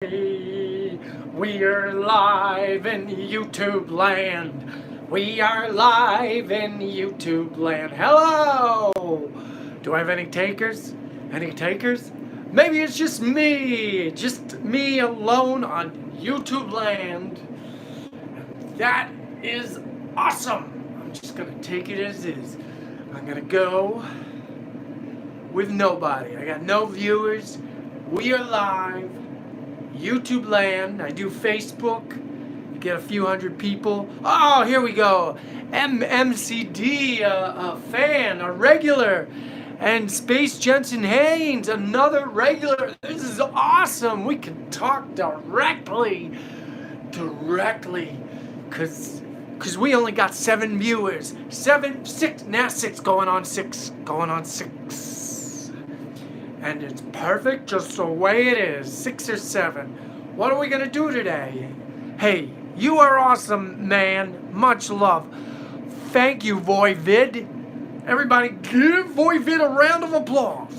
We are live in YouTube land. We are live in YouTube land. Hello! Do I have any takers? Any takers? Maybe it's just me alone on YouTube land. That is awesome. I'm just gonna take it as is. I'm gonna go with nobody. I got no viewers. We are live. YouTube land. I do Facebook. Get a few hundred people. Oh, here we go. MCD, a fan, a regular. And Space Jensen Haynes, another regular. This is awesome. We can talk directly. Because we only got 7 viewers. 6 going on 6. And it's perfect just the way it is. 6 or 7. What are we gonna do today? Hey, you are awesome, man. Much love. Thank you, Voivid. Everybody give Voivid a round of applause.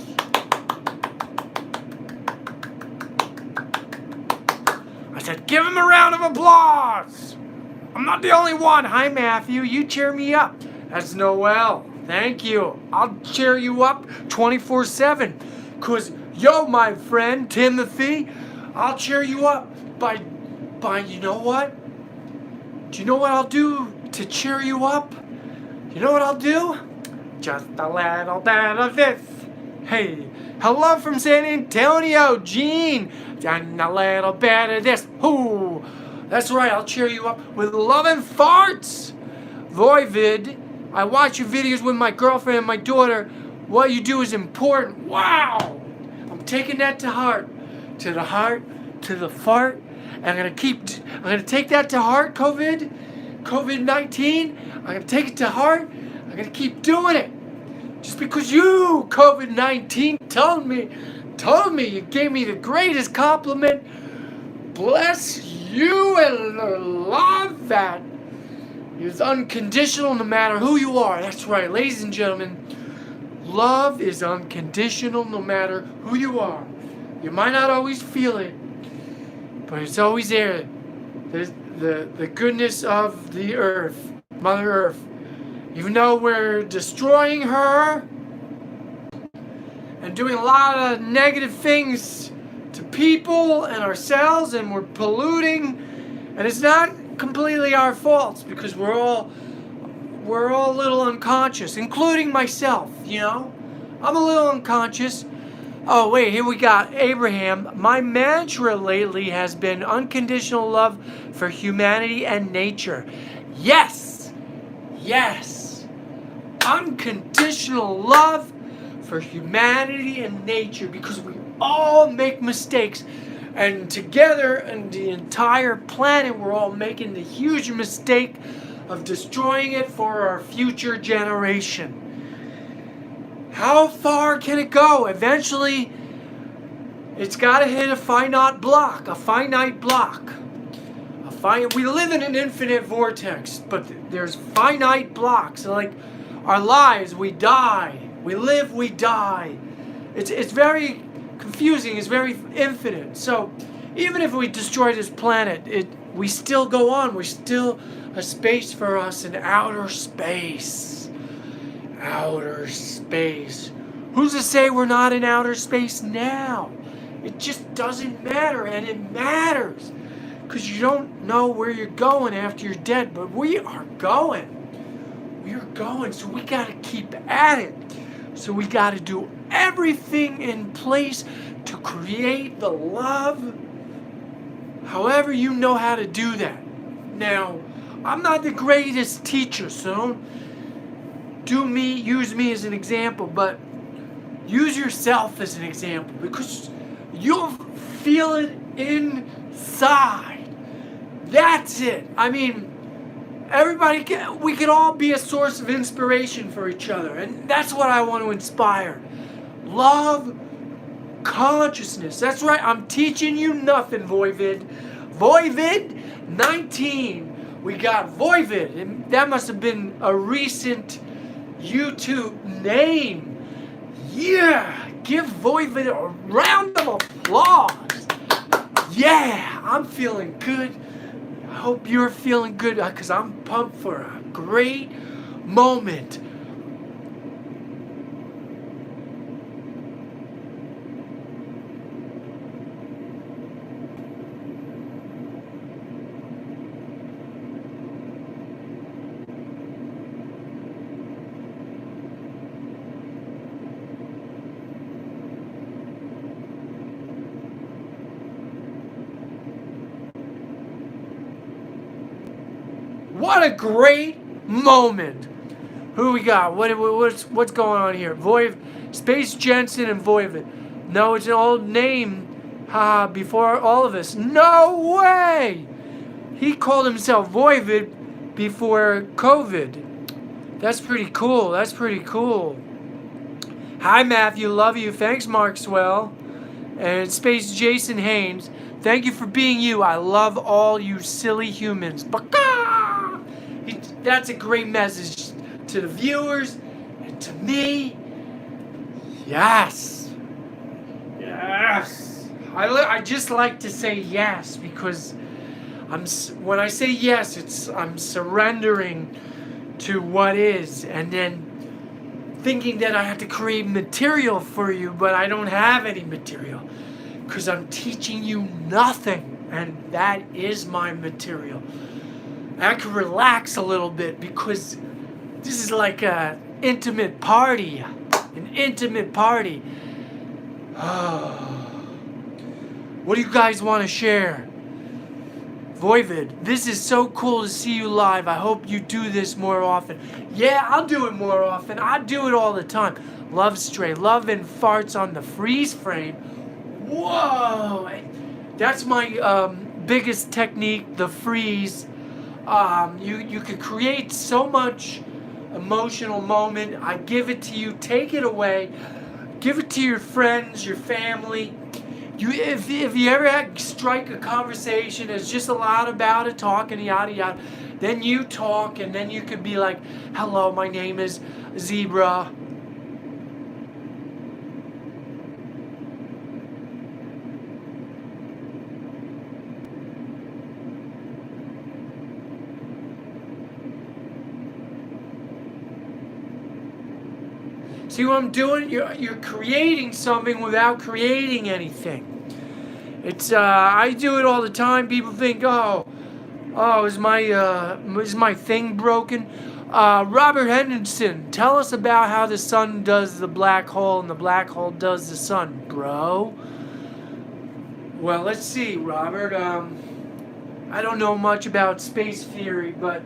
I said, give him a round of applause. I'm not the only one. Hi, Matthew. You cheer me up. That's Noel. Thank you. I'll cheer you up 24/7. Cause yo, my friend Timothy, I'll cheer you up by you know what? Do you know what I'll do to cheer you up? You know what I'll do? Just a little bit of this. Hey, hello from San Antonio, Gene. And a little bit of this. Ooh, that's right. I'll cheer you up with love and farts. Voivid, I watch your videos with my girlfriend and my daughter. What you do is important. Wow! I'm taking that to heart. To the heart, to the fart. And I'm gonna take that to heart, COVID-19. I'm gonna take it to heart. I'm gonna keep doing it. Just because you, COVID-19, told me you gave me the greatest compliment. Bless you and love that is unconditional no matter who you are. That's right, ladies and gentlemen. Love is unconditional no matter who you are. You might not always feel it, but it's always there. The goodness of the earth, Mother Earth. Even though we're destroying her and doing a lot of negative things to people and ourselves, and we're polluting, and it's not completely our faults because we're all a little unconscious, including myself, you know? I'm a little unconscious. Oh, wait, here we got Abraham. My mantra lately has been unconditional love for humanity and nature. Yes! Yes! Unconditional love for humanity and nature because we all make mistakes. And together, and the entire planet, we're all making the huge mistake of destroying it for our future generation. How far can it go? Eventually, it's got to hit a finite block. We live in an infinite vortex, but there's finite blocks. Like our lives, we die. We live, we die. It's very confusing. It's very infinite. So even if we destroy this planet, we still go on. We're still a space for us in outer space. Outer space. Who's to say we're not in outer space now? It just doesn't matter, and it matters. Because you don't know where you're going after you're dead, but we are going. We are going, so we got to keep at it. So we got to do everything in place to create the love, however you know how to do that. Now, I'm not the greatest teacher, so don't use me as an example, but use yourself as an example because you'll feel it inside. That's it. I mean, we could all be a source of inspiration for each other, and that's what I want to inspire. Love, consciousness. That's right. I'm teaching you nothing, Voivid. Voivid 19. We got Voivid, and that must have been a recent YouTube name. Yeah, give Voivid a round of applause. Yeah, I'm feeling good. I hope you're feeling good because I'm pumped for a great moment. What a great moment. Who we got? What's going on here? Space Jensen and Voivod. No, it's an old name. Before all of us. No way! He called himself Voivod before COVID. That's pretty cool. That's pretty cool. Hi, Matthew. Love you. Thanks, Mark Swell. And Space Jason Haynes. Thank you for being you. I love all you silly humans. That's a great message to the viewers and to me. Yes. Yes. I just like to say yes because when I say yes, I'm surrendering to what is, and then thinking that I have to create material for you, but I don't have any material because I'm teaching you nothing, and that is my material. I can relax a little bit because this is like an intimate party. An intimate party. What do you guys want to share? Voivod, this is so cool to see you live. I hope you do this more often. Yeah, I'll do it more often. I do it all the time. Love Stray. Love and farts on the freeze frame. Whoa! That's my biggest technique, the freeze. You could create so much emotional moment. I give it to you. Take it away. Give it to your friends, your family. If you ever strike a conversation, it's just a lot about it, talking, yada yada. Then you talk, and then you could be like, "Hello, my name is Zebra." See what I'm doing? You're creating something without creating anything. It's I do it all the time. People think, oh, is my thing broken? Robert Henderson, tell us about how the sun does the black hole and the black hole does the sun, bro. Well, let's see, Robert. I don't know much about space theory, but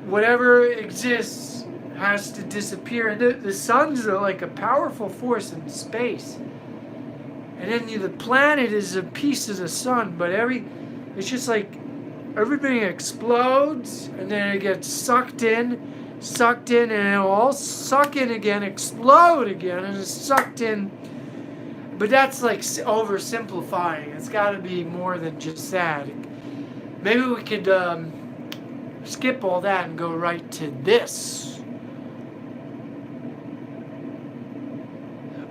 whatever exists has to disappear. The sun's like a powerful force in space, and then the planet is a piece of the sun. But it's just like everything explodes, and then it gets sucked in, and it'll all suck in again, explode again, and it's sucked in. But that's like oversimplifying. It's got to be more than just that. Maybe we could skip all that and go right to this.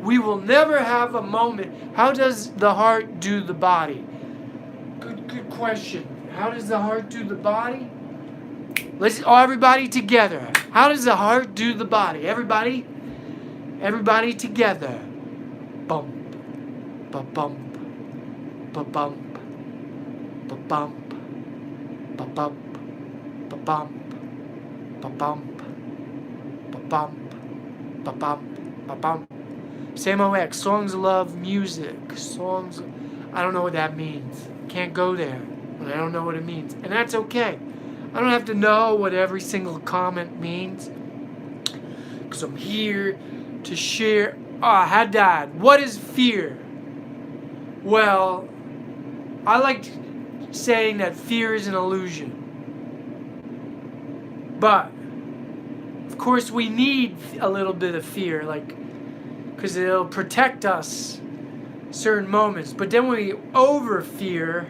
We will never have a moment. How does the heart do the body? Good question. How does the heart do the body? Let's everybody together. How does the heart do the body? Everybody together. Bump, ba bump, ba bump, ba bump, ba bump, ba bump, ba bump, ba bump, ba bump, ba bump. Sam OX, songs of love, music, songs. I don't know what that means. Can't go there, but I don't know what it means, and that's okay. I don't have to know what every single comment means, because I'm here to share. Haddad, what is fear? Well, I like saying that fear is an illusion. But, of course, we need a little bit of fear, because it'll protect us certain moments. But then we over fear,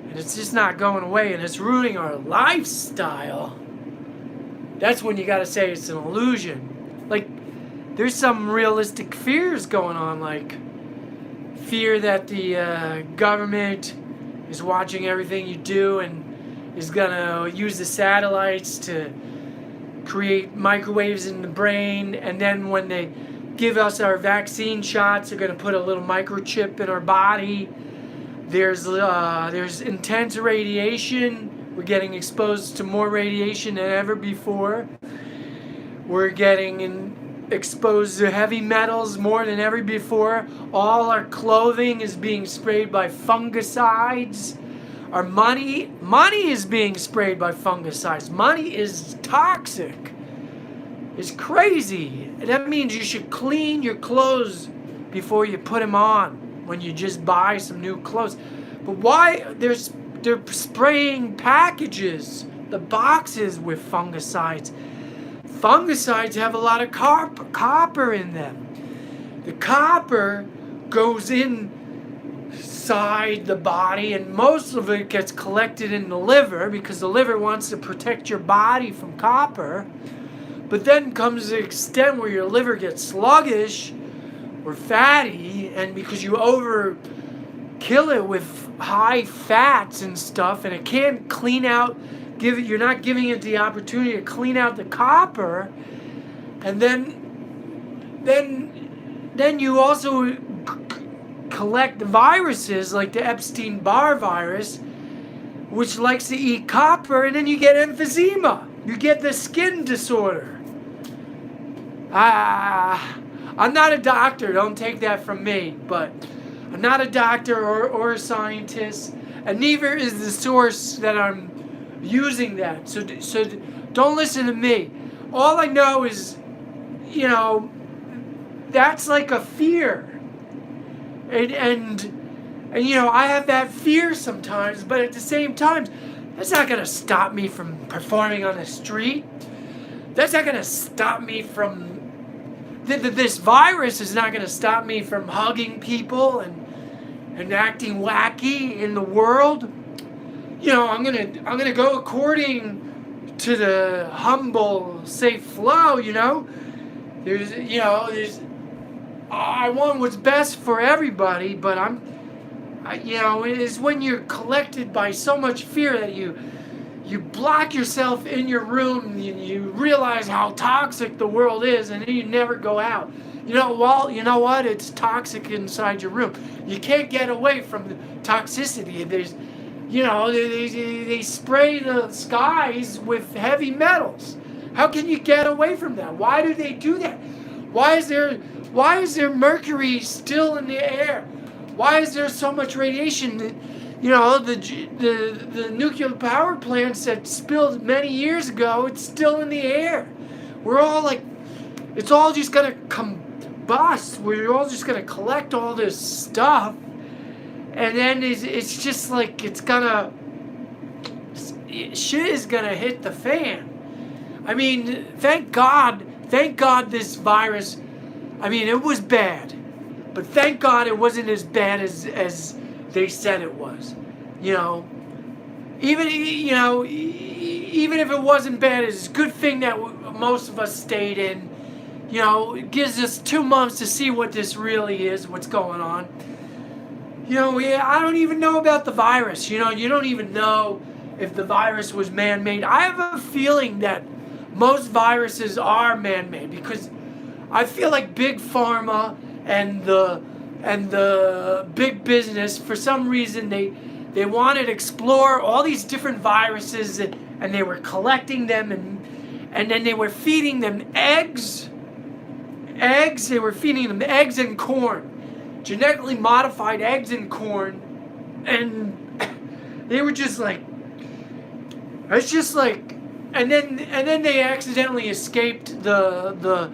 and it's just not going away, and it's ruining our lifestyle. That's when you gotta say it's an illusion. There's some realistic fears going on, fear that the government is watching everything you do and is gonna use the satellites to create microwaves in the brain, and then when they give us our vaccine shots, they're gonna put a little microchip in our body. There's intense radiation. We're getting exposed to more radiation than ever before. We're getting exposed to heavy metals more than ever before. All our clothing is being sprayed by fungicides. Our money is being sprayed by fungicides. Money is toxic. It's crazy. That means you should clean your clothes before you put them on when you just buy some new clothes. But why they're spraying packages, the boxes with fungicides. Fungicides have a lot of copper in them. The copper goes inside the body, and most of it gets collected in the liver because the liver wants to protect your body from copper. But then comes the extent where your liver gets sluggish or fatty, and because you overkill it with high fats and stuff, and it can't clean out, you're not giving it the opportunity to clean out the copper, and then you also collect viruses like the Epstein-Barr virus, which likes to eat copper, and then you get emphysema. You get the skin disorder. I'm not a doctor, don't take that from me, but I'm not a doctor or a scientist, and neither is the source that I'm using that. So don't listen to me. All I know is, that's like a fear. And I have that fear sometimes, but at the same time, that's not going to stop me from performing on the street. That's not going to stop me from... This virus is not going to stop me from hugging people and acting wacky in the world. I'm gonna go according to the humble, safe flow. I want what's best for everybody, but it is when you're collected by so much fear that you block yourself in your room and you realize how toxic the world is, and then you never go out. You know what? It's toxic inside your room. You can't get away from the toxicity. There's, they spray the skies with heavy metals. How can you get away from that? Why do they do that? Why is there mercury still in the air? Why is there so much radiation? The nuclear power plants that spilled many years ago, it's still in the air. We're all like, it's all just gonna combust. We're all just gonna collect all this stuff, and then it's just like shit is gonna hit the fan. I mean, thank God this virus, it was bad, but thank God it wasn't as bad as they said it was. Even if it wasn't bad, it's a good thing that most of us stayed in. It gives us 2 months to see what this really is, what's going on. I don't even know about the virus. You don't even know if the virus was man-made. I have a feeling that most viruses are man-made because I feel like Big Pharma and the big business, for some reason, they wanted to explore all these different viruses, and they were collecting them, and then they were feeding them eggs. They were feeding them eggs and corn, genetically modified eggs and corn, and they were just like, it's just like, and then they accidentally escaped the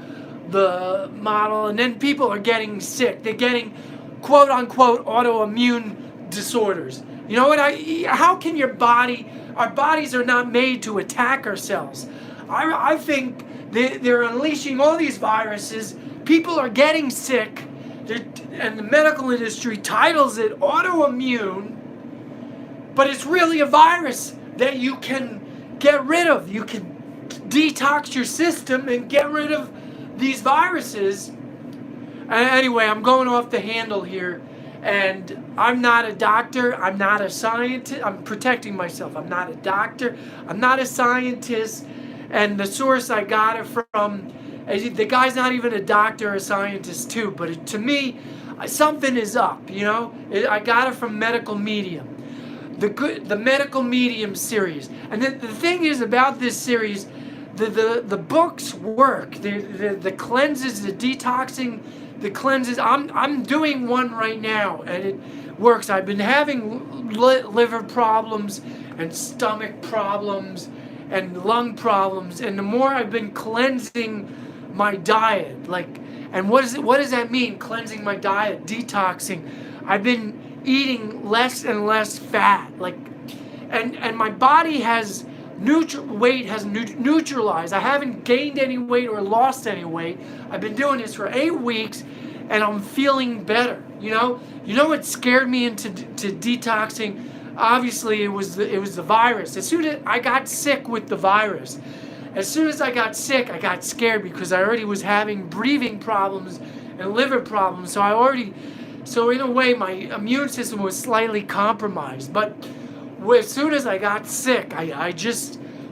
model, and then people are getting sick. They're getting quote unquote autoimmune disorders. You know what? How can our bodies are not made to attack ourselves. I think they're unleashing all these viruses. People are getting sick, and the medical industry titles it autoimmune, but it's really a virus that you can get rid of. You can detox your system and get rid of these viruses. Anyway, I'm going off the handle here, And I'm not a doctor. I'm not a scientist. I'm protecting myself. I'm not a doctor. I'm not a scientist. And the source I got it from, the guy's not even a doctor or a scientist too. But to me, something is up. You know, I got it from Medical Medium, the Medical Medium series. And the thing is about this series, the books work. The cleanses, the detoxing. The cleanses, I'm doing one right now, and it works. I've been having liver problems and stomach problems and lung problems, and the more I've been cleansing my diet, and what does that mean? Cleansing my diet, detoxing. I've been eating less and less fat, and my body has weight has neutralized. I haven't gained any weight or lost any weight. I've been doing this for 8 weeks, and I'm feeling better. You know what scared me into detoxing? Obviously, it was the virus. As soon as I got sick with the virus, as soon as I got sick, I got scared because I already was having breathing problems and liver problems. So in a way, my immune system was slightly compromised. But as soon as I got sick,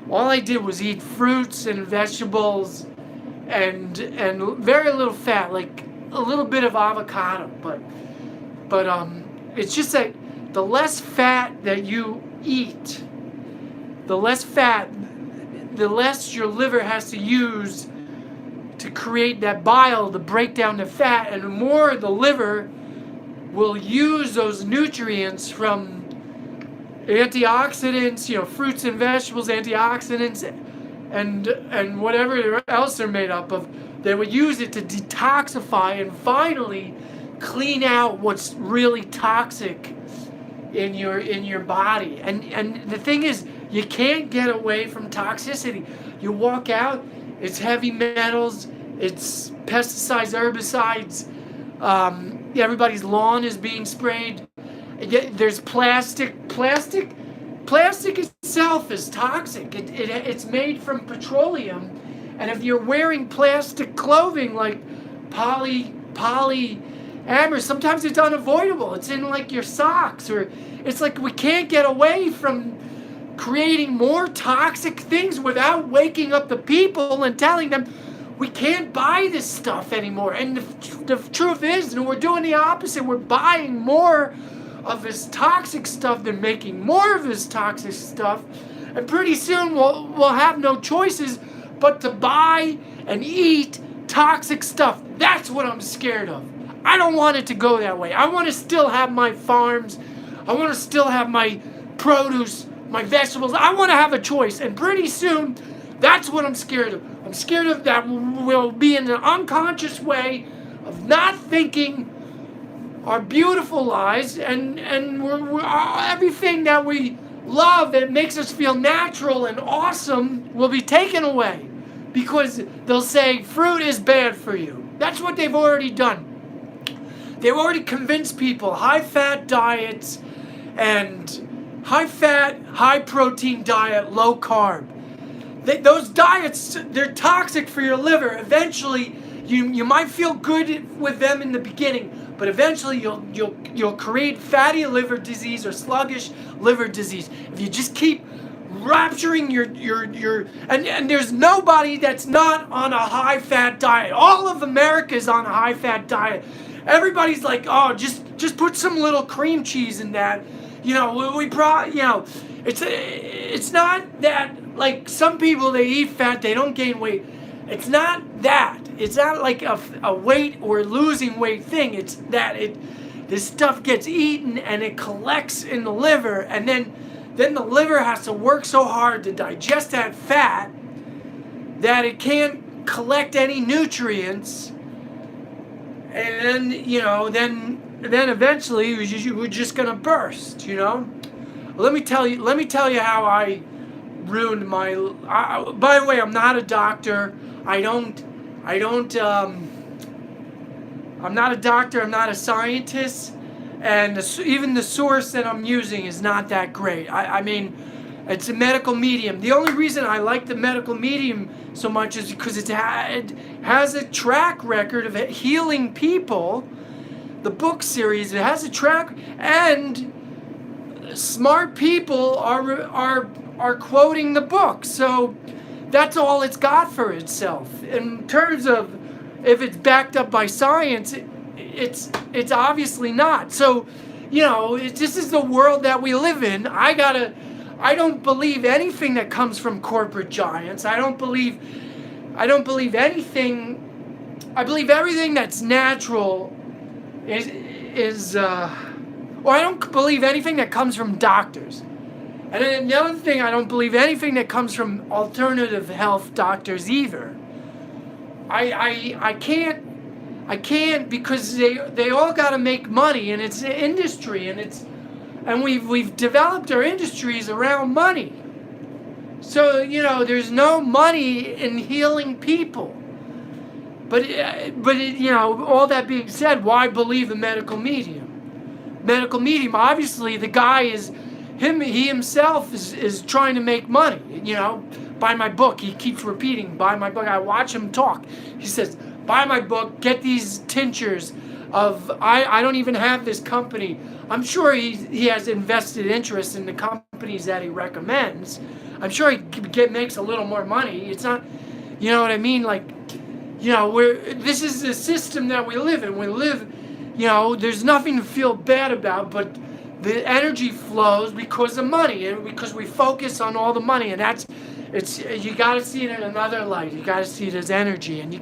all I did was eat fruits and vegetables and very little fat, like a little bit of avocado. But it's just that the less fat that you eat, the less your liver has to use to create that bile to break down the fat, and the more the liver will use those nutrients from antioxidants, fruits and vegetables, antioxidants, and whatever else they're made up of. They would use it to detoxify and finally clean out what's really toxic in your body. And the thing is, you can't get away from toxicity. You walk out, it's heavy metals, it's pesticides, herbicides. Everybody's lawn is being sprayed. There's plastic. Plastic itself is toxic. It's made from petroleum, and if you're wearing plastic clothing like polyamorous, sometimes it's unavoidable. It's in your socks, or it's we can't get away from creating more toxic things without waking up the people and telling them we can't buy this stuff anymore. And the truth is, we're doing the opposite. We're buying more of this toxic stuff than making more of this toxic stuff, and pretty soon we'll have no choices but to buy and eat toxic stuff. That's what I'm scared of. I don't want it to go that way. I want to still have my farms. I want to still have my produce, my vegetables. I want to have a choice, and pretty soon that's what I'm scared of. I'm scared of that we'll be in an unconscious way of not thinking our beautiful lives, and we're everything that we love that makes us feel natural and awesome will be taken away, because they'll say fruit is bad for you. That's what they've already done. They've already convinced people high-fat diets and high-fat, high-protein diet, low-carb. Those diets, they're toxic for your liver. Eventually, you might feel good with them in the beginning, but eventually you'll create fatty liver disease or sluggish liver disease if you just keep rapturing your and there's nobody that's not on a high fat diet. All of America is on a high fat diet. Everybody's like, oh, just put some little cream cheese in that. It's not that, like, some people, they eat fat, they don't gain weight. It's not that. It's not like a weight or losing weight thing. It's that this stuff gets eaten and it collects in the liver, and then the liver has to work so hard to digest that fat that it can't collect any nutrients, and then eventually we're just gonna burst. Let me tell you how I ruined my. By the way, I'm not a doctor. I'm not a doctor. I'm not a scientist, and even the source that I'm using is not that great. I mean, it's a medical medium. The only reason I like the medical medium so much is because it has a track record of healing people the book series. It has a track, and smart people are quoting the book. So that's all it's got for itself. In terms of if it's backed up by science, it's obviously not. So, this is the world that we live in. I don't believe anything that comes from corporate giants. I don't believe anything. I believe everything that's natural I don't believe anything that comes from doctors. And then the other thing, I don't believe anything that comes from alternative health doctors either. I can't because they all got to make money, and it's an industry, and we've developed our industries around money. So there's no money in healing people. But all that being said, why believe the medical medium? Medical medium, obviously, the guy he himself is trying to make money. Buy my book. He keeps repeating, buy my book. I watch him talk. He says, buy my book, get these tinctures of, I don't even have this company. I'm sure he has invested interest in the companies that he recommends. I'm sure he makes a little more money. It's not, you know what I mean? Like, this is the system that we live in. We live, there's nothing to feel bad about, but the energy flows because of money, and because we focus on all the money, and you got to see it in another light. You got to see it as energy, and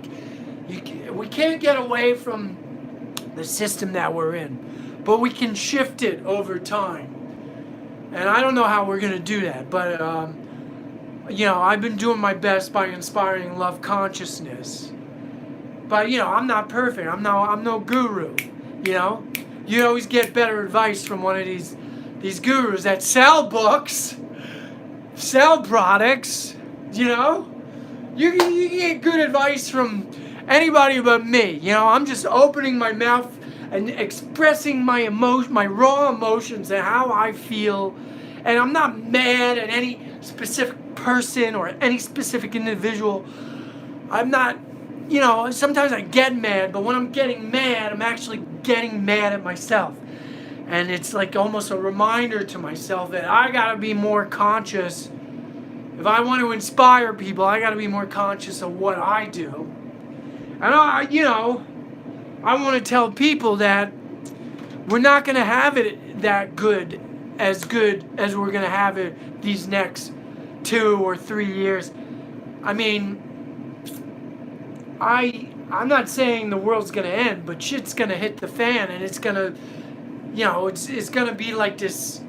we can't get away from the system that we're in, but we can shift it over time. And I don't know how we're gonna do that, but I've been doing my best by inspiring love consciousness. But I'm not perfect. I'm no guru. You always get better advice from one of these gurus that sell books, sell products. You get good advice from anybody but me. I'm just opening my mouth and expressing my raw emotions and how I feel. And I'm not mad at any specific person or any specific individual. I'm not, sometimes I get mad, but when I'm getting mad, I'm actually getting mad at myself. And it's like almost a reminder to myself that I gotta be more conscious. If I want to inspire people, I gotta be more conscious of what I do. And I want to tell people that we're not gonna have it that good as we're gonna have it these next 2 or 3 years. I mean, I'm not saying the world's gonna end, but shit's gonna hit the fan, and it's gonna, it's gonna be like this.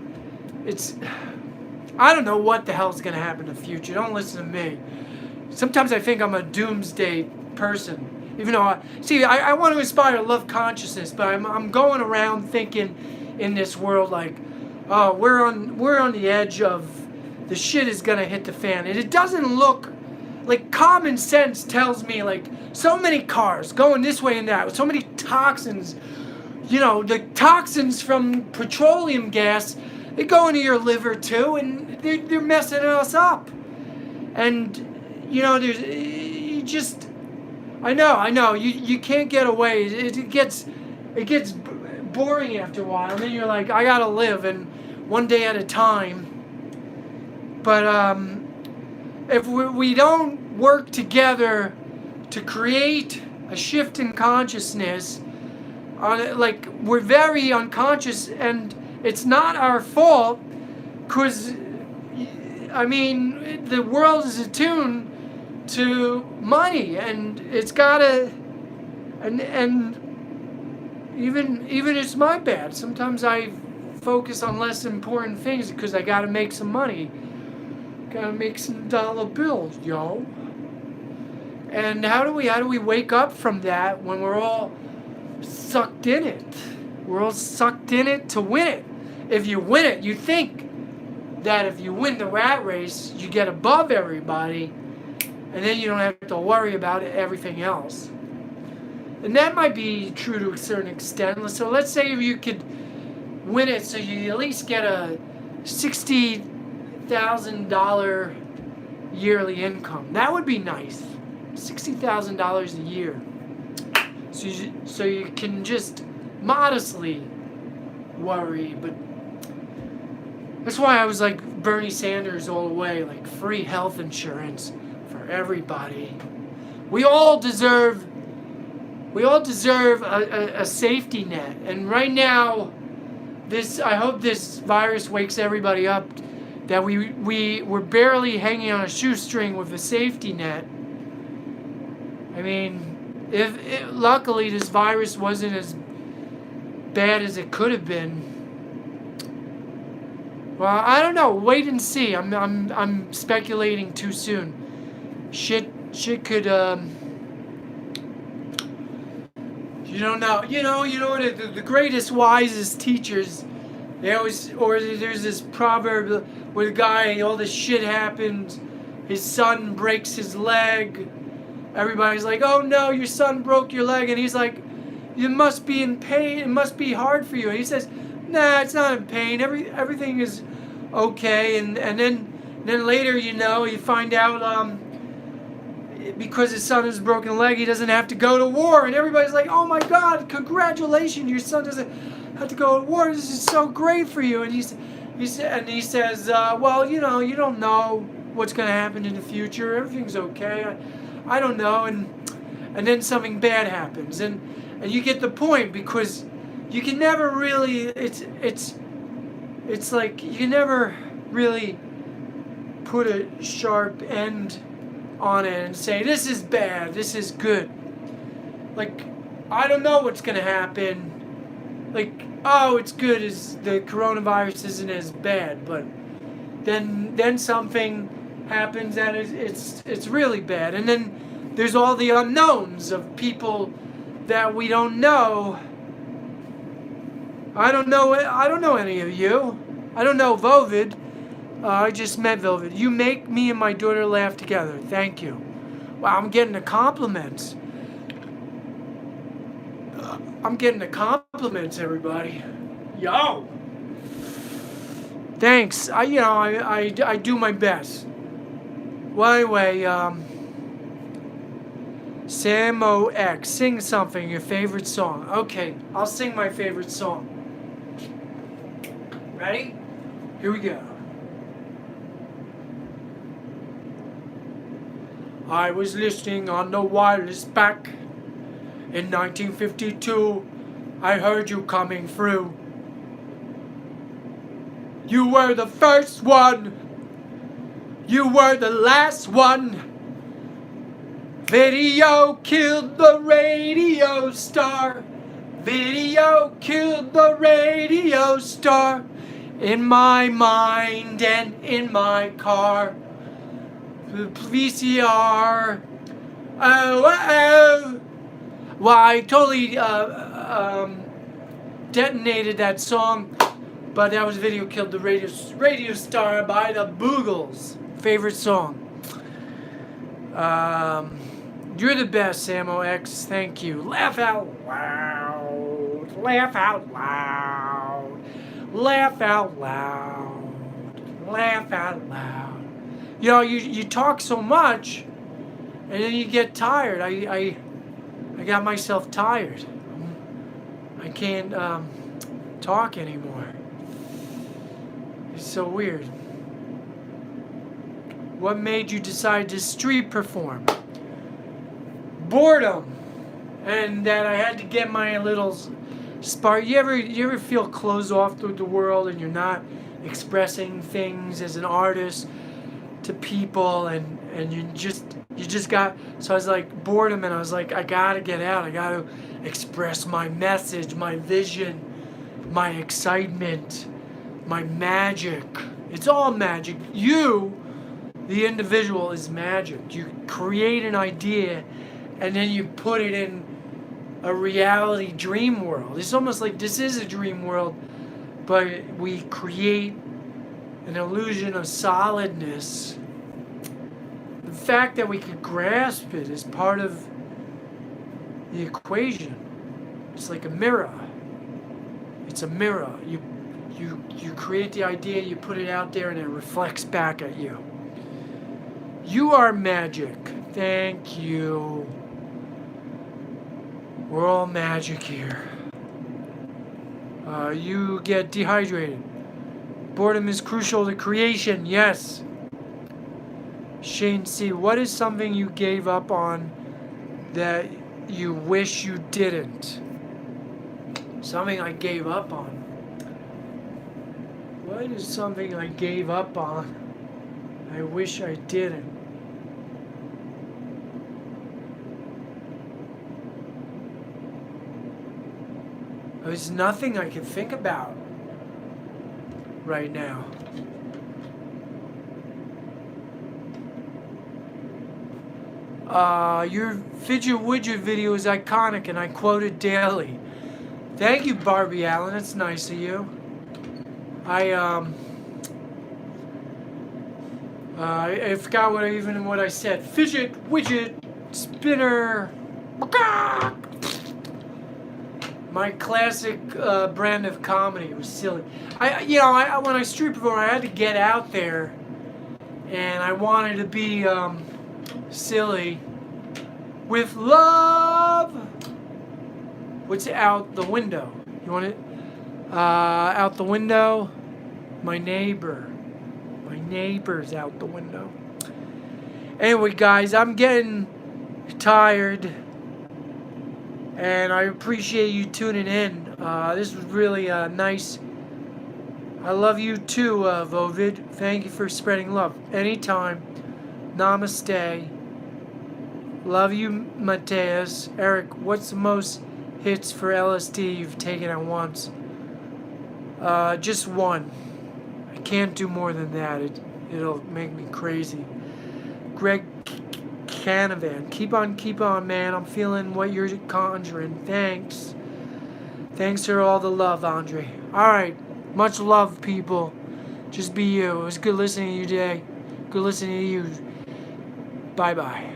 I don't know what the hell's gonna happen in the future. Don't listen to me. Sometimes I think I'm a doomsday person, even though I want to inspire love consciousness, but I'm going around thinking in this world like, oh, we're on the edge of the shit is gonna hit the fan, and it doesn't look like common sense tells me like so many cars going this way and that, so many toxins. The toxins from petroleum gas, they go into your liver too, and they're messing us up. And I know you can't get away. It gets boring after a while, and then you're like, I gotta live, and one day at a time. But if we don't work together to create a shift in consciousness, we're very unconscious, and it's not our fault, because the world is attuned to money, and it's gotta, and even it's my bad. Sometimes I focus on less important things because I gotta make some money. Gotta make some dollar bills, yo. And how do we wake up from that when we're all sucked in it? We're all sucked in it to win it. If you win it, you think that if you win the rat race, you get above everybody, and then you don't have to worry about everything else. And that might be true to a certain extent. So let's say if you could win it, so you at least get a $60,000 yearly income. That would be nice. $60,000 a year. So you can just modestly worry, but that's why I was like Bernie Sanders all the way, like free health insurance for everybody. We all deserve a safety net. And right now, I hope this virus wakes everybody up that we're barely hanging on a shoestring with a safety net. I mean, luckily this virus wasn't as bad as it could have been. Well, I don't know. Wait and see. I'm speculating too soon. Shit could you don't know. You know the greatest, wisest teachers. They always, or there's this proverb where the guy, all this shit happens, his son breaks his leg. Everybody's like, "Oh no, your son broke your leg," and he's like, "You must be in pain. It must be hard for you." And he says, "Nah, it's not in pain. Everything is okay." And then later, you find out because his son has a broken leg, he doesn't have to go to war. And everybody's like, "Oh my God, congratulations! Your son doesn't have to go to war. This is so great for you." And he says, "Well, you don't know what's going to happen in the future. Everything's okay. I don't know." And then something bad happens, and you get the point, because you can never really. It's like you can never really put a sharp end on it and say this is bad, this is good. Like, I don't know what's gonna happen. Like, oh, it's good, as the coronavirus isn't as bad, but then something happens that it's really bad, and then there's all the unknowns of people that we don't know. I don't know any of you. I don't know Vovid. I just met Velvet. You make me and my daughter laugh together. Thank you. Wow, I'm getting the compliments. I'm getting the compliments, everybody. Yo. Thanks. I do my best. Well, anyway, Samo X, sing something, your favorite song. Okay, I'll sing my favorite song. Ready? Here we go. I was listening on the wireless back in 1952. I heard you coming through. You were the first one. You were the last one. Video killed the radio star. Video killed the radio star. In my mind and in my car. VCR. Oh. Well, I totally detonated that song, but that was Video Killed the Radio Star by the Boogles. Favorite song. You're the best, Samo X. Thank you. Laugh out loud. Laugh out loud. Laugh out loud. Laugh out loud. You talk so much, and then you get tired. I got myself tired. I can't talk anymore. It's so weird. What made you decide to street perform? Boredom, and that I had to get my little spark. You ever feel closed off to the world, and you're not expressing things as an artist to people, and you just got, so I was like boredom, and I was like, I gotta get out, I gotta express my message, my vision, my excitement, my magic. It's all magic. You, the individual, is magic. You create an idea and then you put it in a reality dream world. It's almost like this is a dream world, but we create an illusion of solidness. The fact that we could grasp it is part of the equation. It's like a mirror. It's a mirror. You create the idea, you put it out there, and it reflects back at you. You are magic. Thank you. We're all magic here. You get dehydrated. Boredom is crucial to creation. Yes. Shane C. What is something you gave up on that you wish you didn't? Something I gave up on. What is something I gave up on I wish I didn't? There's nothing I can think about right now. Your fidget widget video is iconic and I quote it daily. Thank you, Barbie Allen. That's nice of you. I forgot what I said. Fidget widget spinner. My classic brand of comedy. It was silly. When I street performed, I had to get out there, and I wanted to be silly with love. What's out the window? You want it? Out the window. My neighbor. My neighbor's out the window. Anyway, guys, I'm getting tired. And I appreciate you tuning in. This was really nice. I love you too, Vovid. Thank you for spreading love. Anytime. Namaste. Love you, Mateus. Eric, what's the most hits for LSD you've taken at once? Just one. I can't do more than that. It'll make me crazy. Greg Canavan. Keep on, man. I'm feeling what you're conjuring. Thanks for all the love, Andre. Alright. Much love, people. Just be you. It was good listening to you today. Good listening to you. Bye-bye.